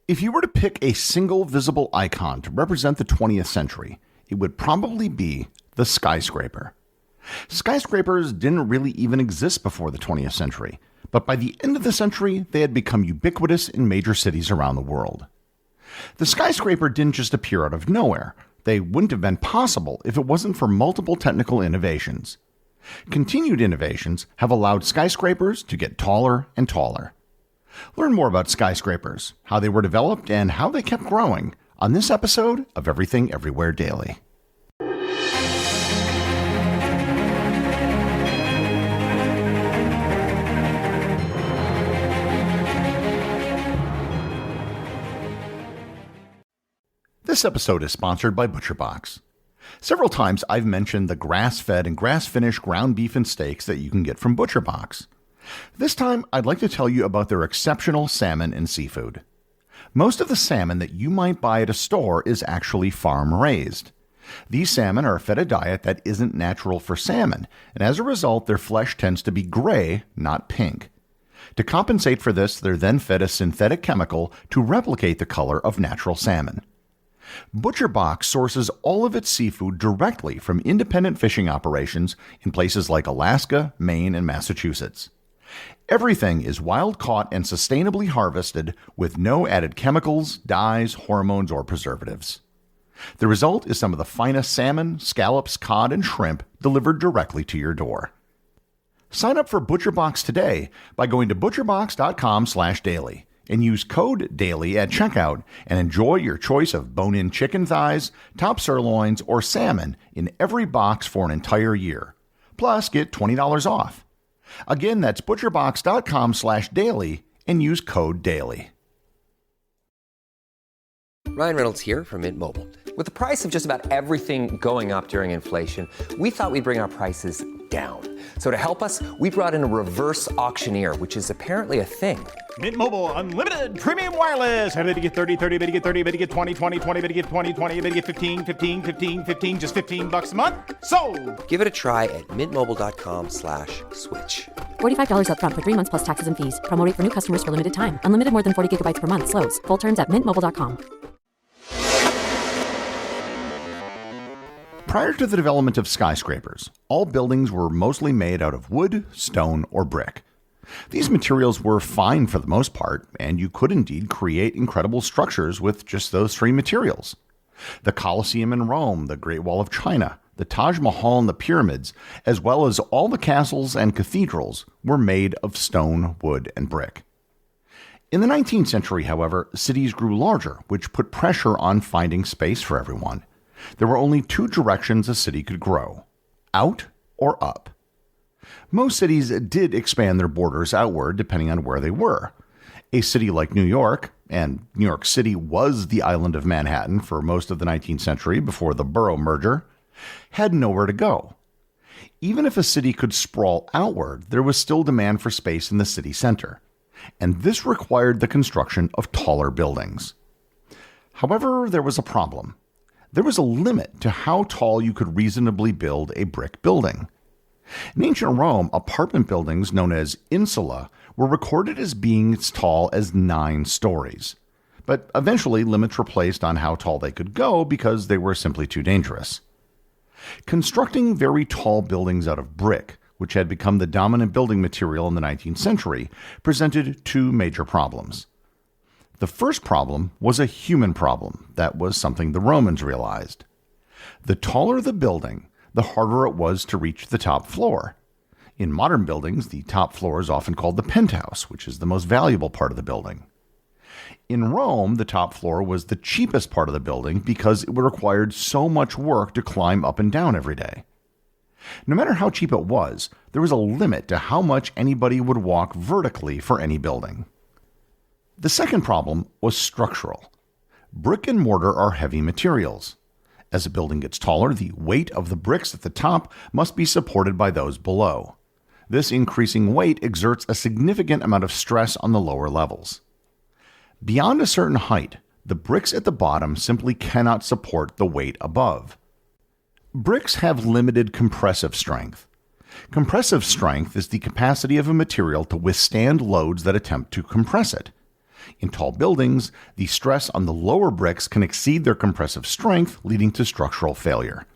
If you were to pick a single visible icon to represent the 20th century, it would probably be the skyscraper. Skyscrapers didn't really even exist before the 20th century, but by the end of the century, they had become ubiquitous in major cities around the world. The skyscraper didn't just appear out of nowhere. They wouldn't have been possible if it wasn't for multiple technical innovations. Continued innovations have allowed skyscrapers to get taller and taller. Learn more about skyscrapers, how they were developed, and how they kept growing on this episode of Everything Everywhere Daily. This episode is sponsored by ButcherBox. Several times I've mentioned the grass-fed and grass-finished ground beef and steaks that you can get from ButcherBox. This time, I'd like to tell you about their exceptional salmon and seafood. Most of the salmon that you might buy at a store is actually farm-raised. These salmon are fed a diet that isn't natural for salmon, and as a result, their flesh tends to be gray, not pink. To compensate for this, they're then fed a synthetic chemical to replicate the color of natural salmon. ButcherBox sources all of its seafood directly from independent fishing operations in places like Alaska, Maine, and Massachusetts. Everything is wild-caught and sustainably harvested with no added chemicals, dyes, hormones, or preservatives. The result is some of the finest salmon, scallops, cod, and shrimp delivered directly to your door. Sign up for ButcherBox today by going to butcherbox.com/daily and use code DAILY at checkout and enjoy your choice of bone-in chicken thighs, top sirloins, or salmon in every box for an entire year. Plus, get $20 off. Again, that's butcherbox.com/daily and use code DAILY. Ryan Reynolds here from Mint Mobile. With the price of just about everything going up during inflation, we thought we'd bring our prices down. So to help us, we brought in a reverse auctioneer, which is apparently a thing. Mint Mobile Unlimited Premium Wireless. How to get 30, 30, bit to get 30, bit to get 20, 20, 20, bit to get 20, 20, bit to get 15, 15, 15, 15, just $15 a month? Sold! Give it a try at mintmobile.com/switch. $45 up front for 3 months plus taxes and fees. Promo rate for new customers for limited time. Unlimited more than 40 gigabytes per month. Slows full terms at mintmobile.com. Prior to the development of skyscrapers, all buildings were mostly made out of wood, stone, or brick. These materials were fine for the most part, and you could indeed create incredible structures with just those three materials. The Colosseum in Rome, the Great Wall of China, the Taj Mahal and the pyramids, as well as all the castles and cathedrals, were made of stone, wood, and brick. In the 19th century, however, cities grew larger, which put pressure on finding space for everyone. There were only two directions a city could grow: out or up. Most cities did expand their borders outward depending on where they were. A city like New York, and New York City was the island of Manhattan for most of the 19th century before the borough merger, had nowhere to go. Even if a city could sprawl outward, there was still demand for space in the city center, and this required the construction of taller buildings. However, there was a problem. There was a limit to how tall you could reasonably build a brick building. In ancient Rome, apartment buildings known as insula were recorded as being as tall as 9 stories. But eventually, limits were placed on how tall they could go because they were simply too dangerous. Constructing very tall buildings out of brick, which had become the dominant building material in the 19th century, presented two major problems. The first problem was a human problem. That was something the Romans realized. The taller the building, the harder it was to reach the top floor. In modern buildings, the top floor is often called the penthouse, which is the most valuable part of the building. In Rome, the top floor was the cheapest part of the building because it required so much work to climb up and down every day. No matter how cheap it was, there was a limit to how much anybody would walk vertically for any building. The second problem was structural. Brick and mortar are heavy materials. As a building gets taller, the weight of the bricks at the top must be supported by those below. This increasing weight exerts a significant amount of stress on the lower levels. Beyond a certain height, the bricks at the bottom simply cannot support the weight above. Bricks have limited compressive strength. Compressive strength is the capacity of a material to withstand loads that attempt to compress it. In tall buildings, the stress on the lower bricks can exceed their compressive strength, leading to structural failure.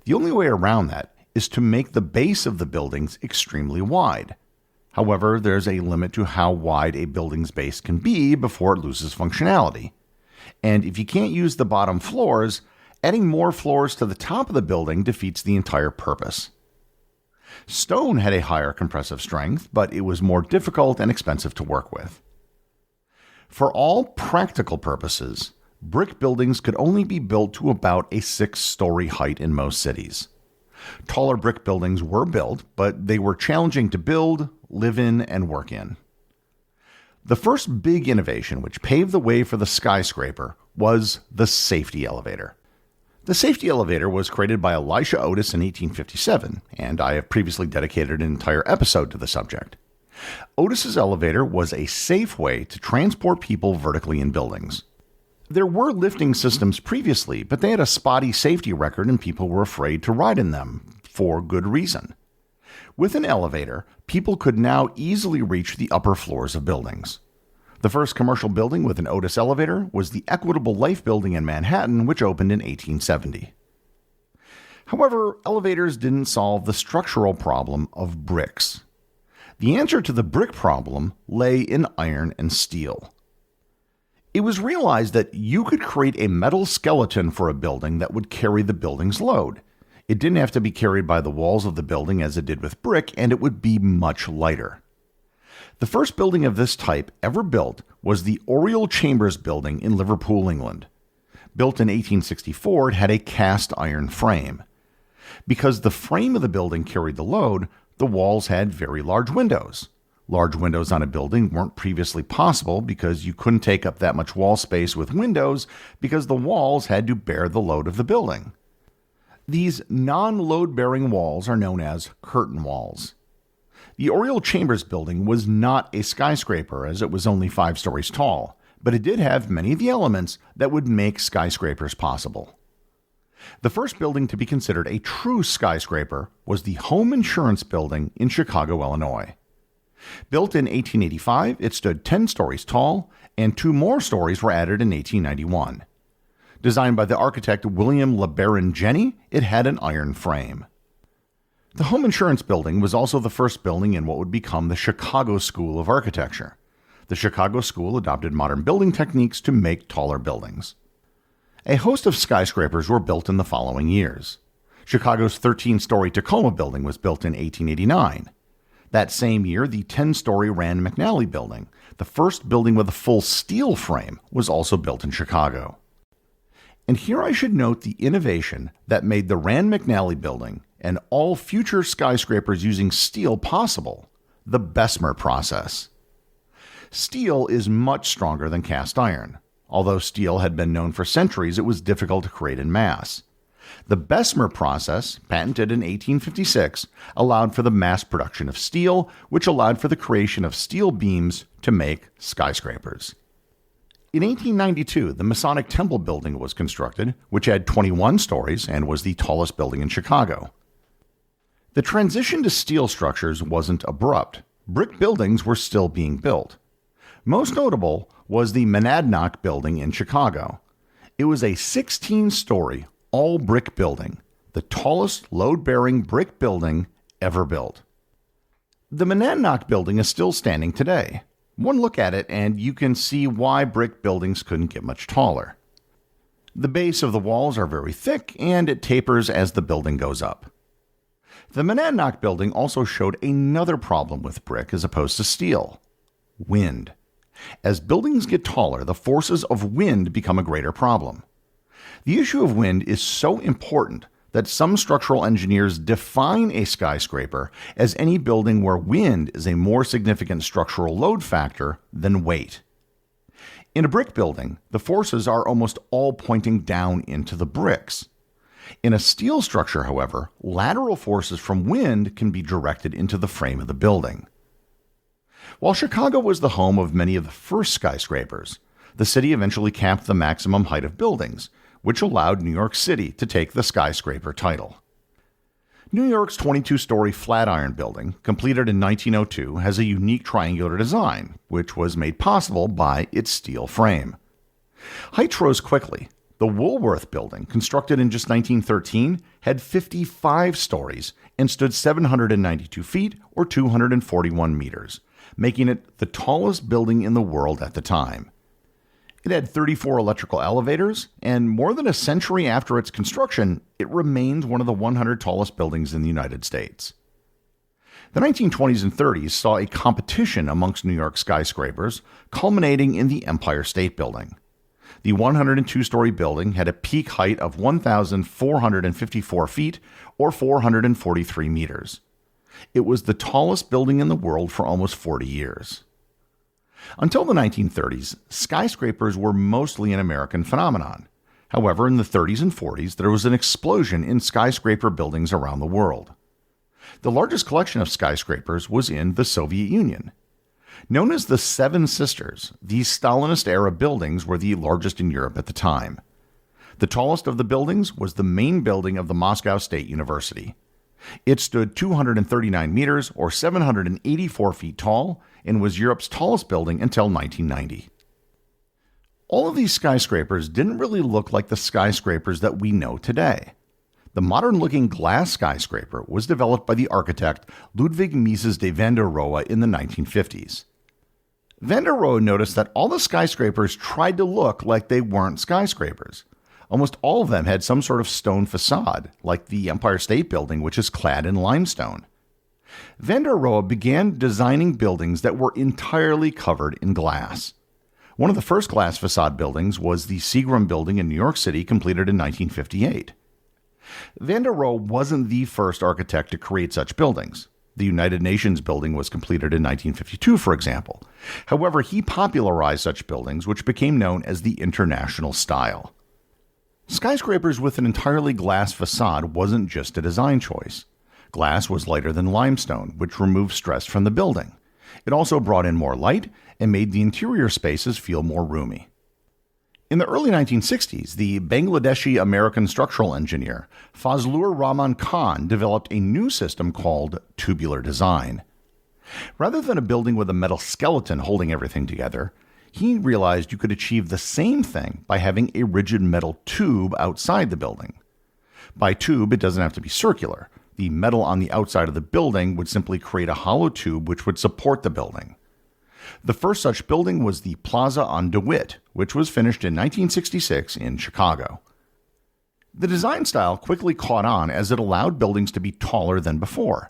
The only way around that is to make the base of the buildings extremely wide. However, there's a limit to how wide a building's base can be before it loses functionality. And if you can't use the bottom floors, adding more floors to the top of the building defeats the entire purpose. Stone had a higher compressive strength, but it was more difficult and expensive to work with. For all practical purposes, brick buildings could only be built to about a 6-story height in most cities. Taller brick buildings were built, but they were challenging to build, live in, and work in. The first big innovation which paved the way for the skyscraper was the safety elevator. The safety elevator was created by Elisha Otis in 1857, and I have previously dedicated an entire episode to the subject. Otis's elevator was a safe way to transport people vertically in buildings. There were lifting systems previously, but they had a spotty safety record and people were afraid to ride in them, for good reason. With an elevator, people could now easily reach the upper floors of buildings. The first commercial building with an Otis elevator was the Equitable Life Building in Manhattan, which opened in 1870. However, elevators didn't solve the structural problem of bricks. The answer to the brick problem lay in iron and steel. It was realized that you could create a metal skeleton for a building that would carry the building's load. It didn't have to be carried by the walls of the building as it did with brick, and it would be much lighter. The first building of this type ever built was the Oriel Chambers building in Liverpool, England. Built in 1864, it had a cast iron frame. Because the frame of the building carried the load, the walls had very large windows. Large windows on a building weren't previously possible because you couldn't take up that much wall space with windows because the walls had to bear the load of the building. These non-load-bearing walls are known as curtain walls. The Oriel Chambers building was not a skyscraper as it was only 5 stories tall, but it did have many of the elements that would make skyscrapers possible. The first building to be considered a true skyscraper was the Home Insurance Building in Chicago, Illinois. Built in 1885, it stood 10 stories tall, and 2 more stories were added in 1891. Designed by the architect William LeBaron Jenney, it had an iron frame. The Home Insurance Building was also the first building in what would become the Chicago School of Architecture. The Chicago School adopted modern building techniques to make taller buildings. A host of skyscrapers were built in the following years. Chicago's 13-story Tacoma building was built in 1889. That same year, the 10-story Rand McNally building, the first building with a full steel frame, was also built in Chicago. And here I should note the innovation that made the Rand McNally building and all future skyscrapers using steel possible, the Bessemer process. Steel is much stronger than cast iron. Although steel had been known for centuries, it was difficult to create in mass. The Bessemer process, patented in 1856, allowed for the mass production of steel, which allowed for the creation of steel beams to make skyscrapers. In 1892, the Masonic Temple building was constructed, which had 21 stories and was the tallest building in Chicago. The transition to steel structures wasn't abrupt. Brick buildings were still being built. Most notable was the Monadnock building in Chicago. It was a 16-story, all-brick building, the tallest load-bearing brick building ever built. The Monadnock building is still standing today. One look at it and you can see why brick buildings couldn't get much taller. The base of the walls are very thick and it tapers as the building goes up. The Monadnock building also showed another problem with brick as opposed to steel: wind. As buildings get taller, the forces of wind become a greater problem. The issue of wind is so important that some structural engineers define a skyscraper as any building where wind is a more significant structural load factor than weight. In a brick building, the forces are almost all pointing down into the bricks. In a steel structure, however, lateral forces from wind can be directed into the frame of the building. While Chicago was the home of many of the first skyscrapers, the city eventually capped the maximum height of buildings, which allowed New York City to take the skyscraper title. New York's 22-story Flatiron Building, completed in 1902, has a unique triangular design, which was made possible by its steel frame. Height rose quickly. The Woolworth Building, constructed in just 1913, had 55 stories and stood 792 feet or 241 meters, making it the tallest building in the world at the time. It had 34 electrical elevators, and more than a century after its construction, it remains one of the 100 tallest buildings in the United States. The 1920s and 30s saw a competition amongst New York skyscrapers, culminating in the Empire State Building. The 102-story building had a peak height of 1,454 feet, or 443 meters. It was the tallest building in the world for almost 40 years. Until the 1930s, skyscrapers were mostly an American phenomenon. However, in the 30s and 40s, there was an explosion in skyscraper buildings around the world. The largest collection of skyscrapers was in the Soviet Union. Known as the Seven Sisters, these Stalinist-era buildings were the largest in Europe at the time. The tallest of the buildings was the main building of the Moscow State University. It stood 239 meters, or 784 feet tall, and was Europe's tallest building until 1990. All of these skyscrapers didn't really look like the skyscrapers that we know today. The modern-looking glass skyscraper was developed by the architect Ludwig Mies de van der Rohe in the 1950s. Van der Rohe noticed that all the skyscrapers tried to look like they weren't skyscrapers. Almost all of them had some sort of stone facade, like the Empire State Building, which is clad in limestone. Van der Rohe began designing buildings that were entirely covered in glass. One of the first glass facade buildings was the Seagram Building in New York City, completed in 1958. Van der Rohe wasn't the first architect to create such buildings. The United Nations building was completed in 1952, for example. However, he popularized such buildings, which became known as the International Style. Skyscrapers with an entirely glass facade wasn't just a design choice. Glass was lighter than limestone, which removed stress from the building. It also brought in more light and made the interior spaces feel more roomy. In the early 1960s, the Bangladeshi-American structural engineer Fazlur Rahman Khan developed a new system called tubular design. Rather than a building with a metal skeleton holding everything together, he realized you could achieve the same thing by having a rigid metal tube outside the building. By tube, it doesn't have to be circular. The metal on the outside of the building would simply create a hollow tube which would support the building. The first such building was the Plaza on DeWitt, which was finished in 1966 in Chicago. The design style quickly caught on as it allowed buildings to be taller than before.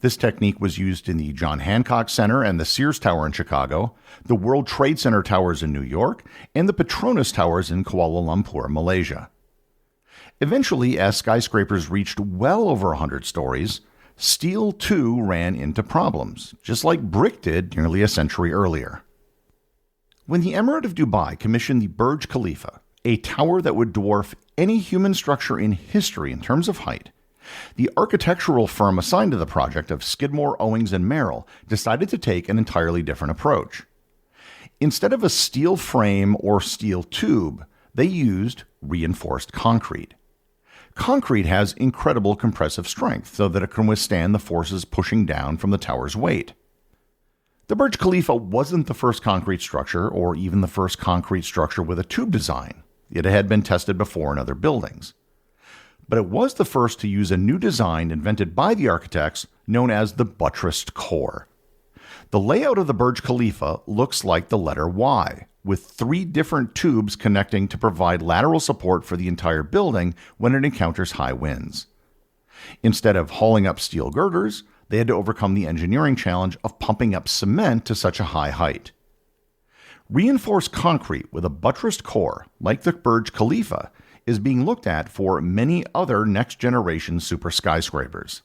This technique was used in the John Hancock Center and the Sears Tower in Chicago, the World Trade Center towers in New York, and the Petronas Towers in Kuala Lumpur, Malaysia. Eventually, as skyscrapers reached well over 100 stories, steel too ran into problems, just like brick did nearly a century earlier. When the Emirate of Dubai commissioned the Burj Khalifa, a tower that would dwarf any human structure in history in terms of height, the architectural firm assigned to the project of Skidmore, Owings & Merrill decided to take an entirely different approach. Instead of a steel frame or steel tube, they used reinforced concrete. Concrete has incredible compressive strength so that it can withstand the forces pushing down from the tower's weight. The Burj Khalifa wasn't the first concrete structure or even the first concrete structure with a tube design. It had been tested before in other buildings. But it was the first to use a new design invented by the architects known as the buttressed core. The layout of the Burj Khalifa looks like the letter Y, with 3 different tubes connecting to provide lateral support for the entire building when it encounters high winds. Instead of hauling up steel girders, they had to overcome the engineering challenge of pumping up cement to such a high height. Reinforced concrete with a buttressed core, like the Burj Khalifa, is being looked at for many other next-generation super skyscrapers.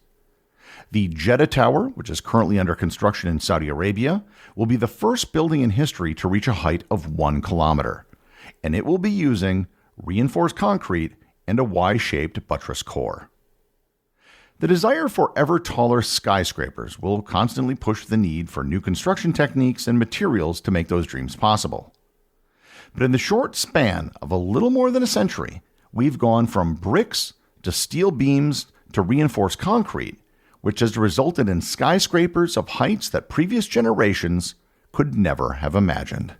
The Jeddah Tower, which is currently under construction in Saudi Arabia, will be the first building in history to reach a height of 1 kilometer, and it will be using reinforced concrete and a Y-shaped buttress core. The desire for ever taller skyscrapers will constantly push the need for new construction techniques and materials to make those dreams possible. But in the short span of a little more than a century, we've gone from bricks to steel beams to reinforce concrete, which has resulted in skyscrapers of heights that previous generations could never have imagined.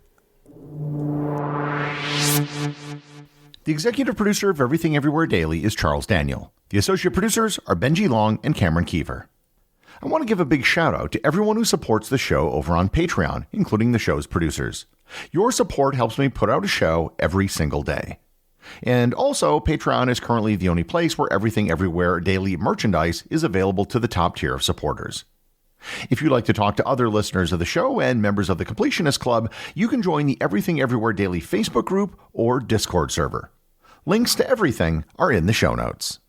The executive producer of Everything Everywhere Daily is Charles Daniel. The associate producers are Benji Long and Cameron Keever. I want to give a big shout out to everyone who supports the show over on Patreon, including the show's producers. Your support helps me put out a show every single day. And also, Patreon is currently the only place where Everything Everywhere Daily merchandise is available to the top tier of supporters. If you'd like to talk to other listeners of the show and members of the Completionist Club, you can join the Everything Everywhere Daily Facebook group or Discord server. Links to everything are in the show notes.